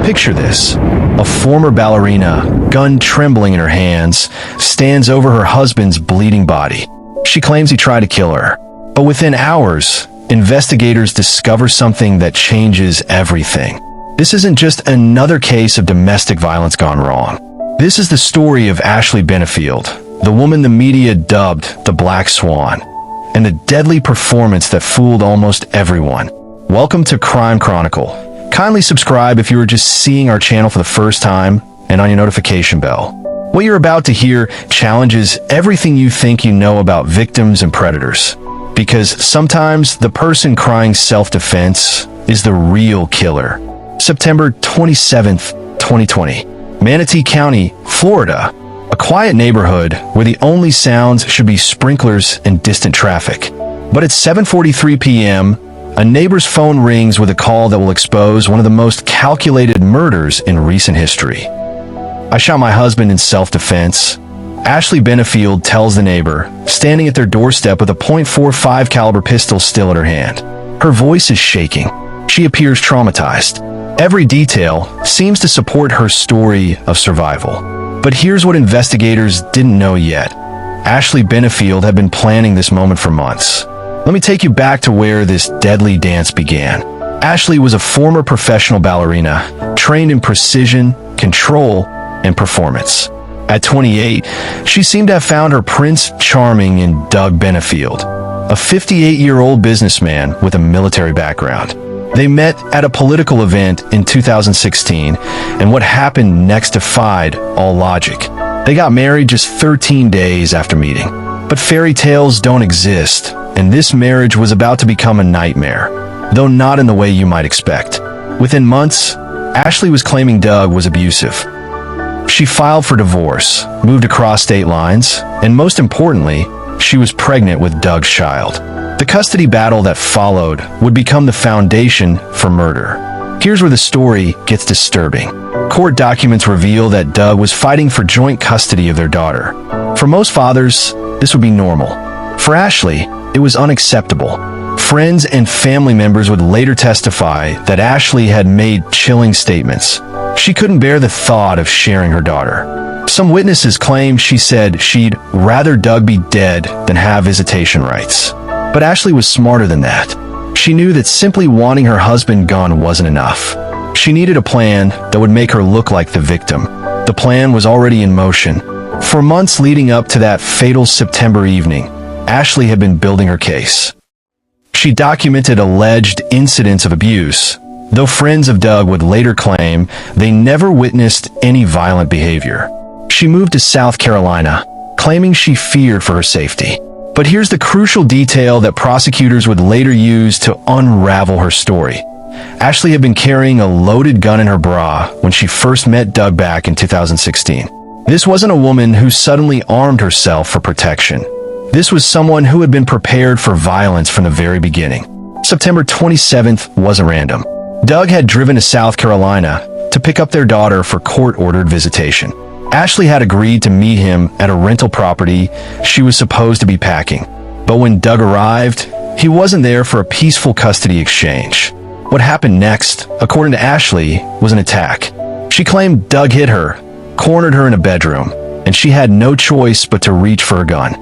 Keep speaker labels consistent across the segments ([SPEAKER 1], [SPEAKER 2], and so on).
[SPEAKER 1] Picture this. A former ballerina, gun trembling in her hands, stands over her husband's bleeding body. She claims he tried to kill her. But within hours, investigators discover something that changes everything. This isn't just another case of domestic violence gone wrong. This is the story of Ashley Benefield, the woman the media dubbed the Black Swan, and the deadly performance that fooled almost everyone. Welcome to Crime Chronicle. Kindly subscribe if you are just seeing our channel for the first time, and on your notification bell. What you're about to hear challenges everything you think you know about victims and predators. Because sometimes the person crying self-defense is the real killer. September 27th, 2020. Manatee County, Florida. A quiet neighborhood where the only sounds should be sprinklers and distant traffic. But at 7:43 p.m., a neighbor's phone rings with a call that will expose one of the most calculated murders in recent history. "I shot my husband in self-defense," Ashley Benefield tells the neighbor, standing at their doorstep with a .45 caliber pistol still in her hand. Her voice is shaking. She appears traumatized. Every detail seems to support her story of survival. But here's what investigators didn't know yet. Ashley Benefield had been planning this moment for months. Let me take you back to where this deadly dance began. Ashley was a former professional ballerina, trained in precision, control, and performance. At 28, she seemed to have found her Prince Charming in Doug Benefield, a 58-year-old businessman with a military background. They met at a political event in 2016, and what happened next defied all logic. They got married just 13 days after meeting. But fairy tales don't exist, and this marriage was about to become a nightmare, though not in the way you might expect. Within months, Ashley was claiming Doug was abusive. She filed for divorce, moved across state lines, and most importantly, she was pregnant with Doug's child. The custody battle that followed would become the foundation for murder. Here's where the story gets disturbing. Court documents reveal that Doug was fighting for joint custody of their daughter. For most fathers, this would be normal. For Ashley, it was unacceptable. Friends and family members would later testify that Ashley had made chilling statements. She couldn't bear the thought of sharing her daughter. Some witnesses claimed she said she'd rather Doug be dead than have visitation rights. But Ashley was smarter than that. She knew that simply wanting her husband gone wasn't enough. She needed a plan that would make her look like the victim. The plan was already in motion. For months leading up to that fatal September evening, Ashley had been building her case. She documented alleged incidents of abuse, though friends of Doug would later claim they never witnessed any violent behavior. She moved to South Carolina, claiming she feared for her safety. But here's the crucial detail that prosecutors would later use to unravel her story. Ashley had been carrying a loaded gun in her bra when she first met Doug back in 2016. This wasn't a woman who suddenly armed herself for protection. This was someone who had been prepared for violence from the very beginning. September 27th wasn't random. Doug had driven to South Carolina to pick up their daughter for court-ordered visitation. Ashley had agreed to meet him at a rental property she was supposed to be packing. But when Doug arrived, he wasn't there for a peaceful custody exchange. What happened next, according to Ashley, was an attack. She claimed Doug hit her, cornered her in a bedroom, and she had no choice but to reach for a gun.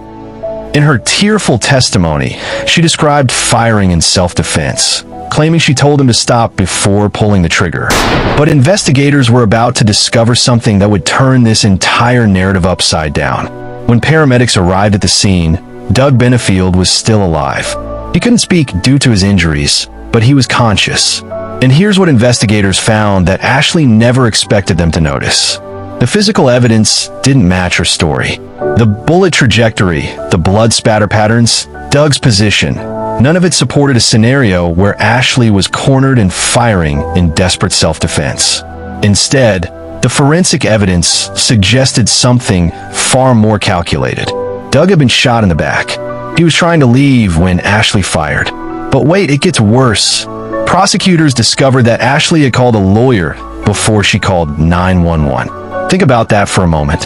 [SPEAKER 1] In her tearful testimony, she described firing in self-defense, claiming she told him to stop before pulling the trigger. But investigators were about to discover something that would turn this entire narrative upside down. When paramedics arrived at the scene, Doug Benefield was still alive. He couldn't speak due to his injuries, but he was conscious. And here's what investigators found that Ashley never expected them to notice. The physical evidence didn't match her story. The bullet trajectory, the blood spatter patterns, Doug's position, none of it supported a scenario where Ashley was cornered and firing in desperate self-defense. Instead, the forensic evidence suggested something far more calculated. Doug had been shot in the back. He was trying to leave when Ashley fired. But wait, it gets worse. Prosecutors discovered that Ashley had called a lawyer before she called 911. Think about that for a moment.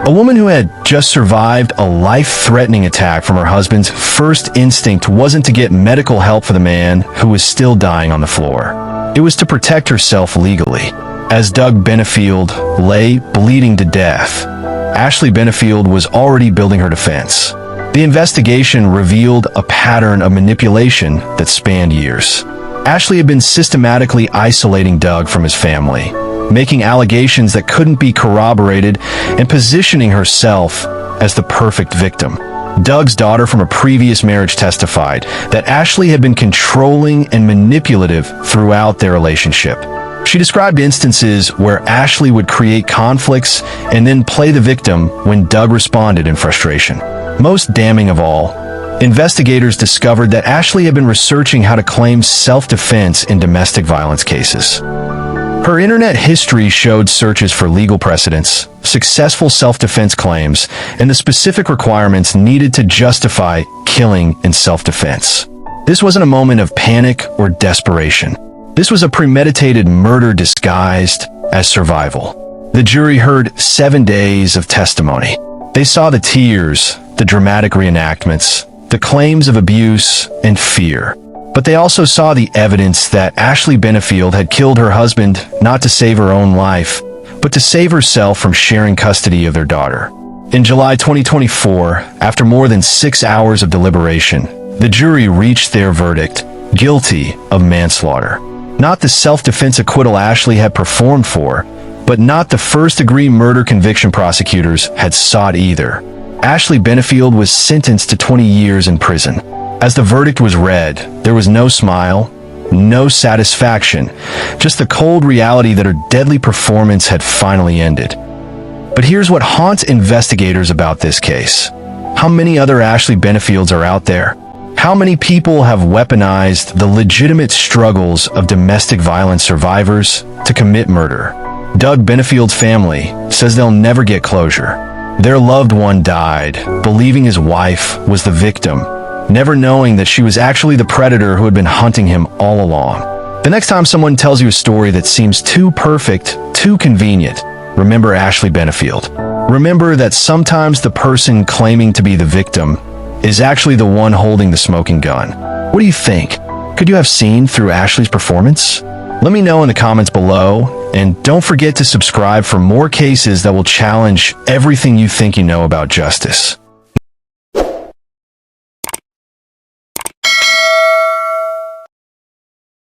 [SPEAKER 1] A woman who had just survived a life-threatening attack from her husband's first instinct wasn't to get medical help for the man who was still dying on the floor. It was to protect herself legally. As Doug Benefield lay bleeding to death, Ashley Benefield was already building her defense. The investigation revealed a pattern of manipulation that spanned years. Ashley had been systematically isolating Doug from his family, making allegations that couldn't be corroborated and positioning herself as the perfect victim. Doug's daughter from a previous marriage testified that Ashley had been controlling and manipulative throughout their relationship. She described instances where Ashley would create conflicts and then play the victim when Doug responded in frustration. Most damning of all, investigators discovered that Ashley had been researching how to claim self-defense in domestic violence cases. Her internet history showed searches for legal precedents, successful self-defense claims, and the specific requirements needed to justify killing in self-defense. This wasn't a moment of panic or desperation. This was a premeditated murder disguised as survival. The jury heard 7 days of testimony. They saw the tears, the dramatic reenactments, the claims of abuse and fear. But they also saw the evidence that Ashley Benefield had killed her husband not to save her own life, but to save herself from sharing custody of their daughter. In July 2024, after more than 6 hours of deliberation, the jury reached their verdict, guilty of manslaughter. Not the self-defense acquittal Ashley had performed for, but not the first-degree murder conviction prosecutors had sought either. Ashley Benefield was sentenced to 20 years in prison. As the verdict was read, there was no smile, no satisfaction, just the cold reality that her deadly performance had finally ended. But here's what haunts investigators about this case. How many other Ashley Benefields are out there? How many people have weaponized the legitimate struggles of domestic violence survivors to commit murder? Doug Benefield's family says they'll never get closure. Their loved one died, believing his wife was the victim, never knowing that she was actually the predator who had been hunting him all along. The next time someone tells you a story that seems too perfect, too convenient, remember Ashley Benefield. Remember that sometimes the person claiming to be the victim is actually the one holding the smoking gun. What do you think? Could you have seen through Ashley's performance? Let me know in the comments below, and don't forget to subscribe for more cases that will challenge everything you think you know about justice.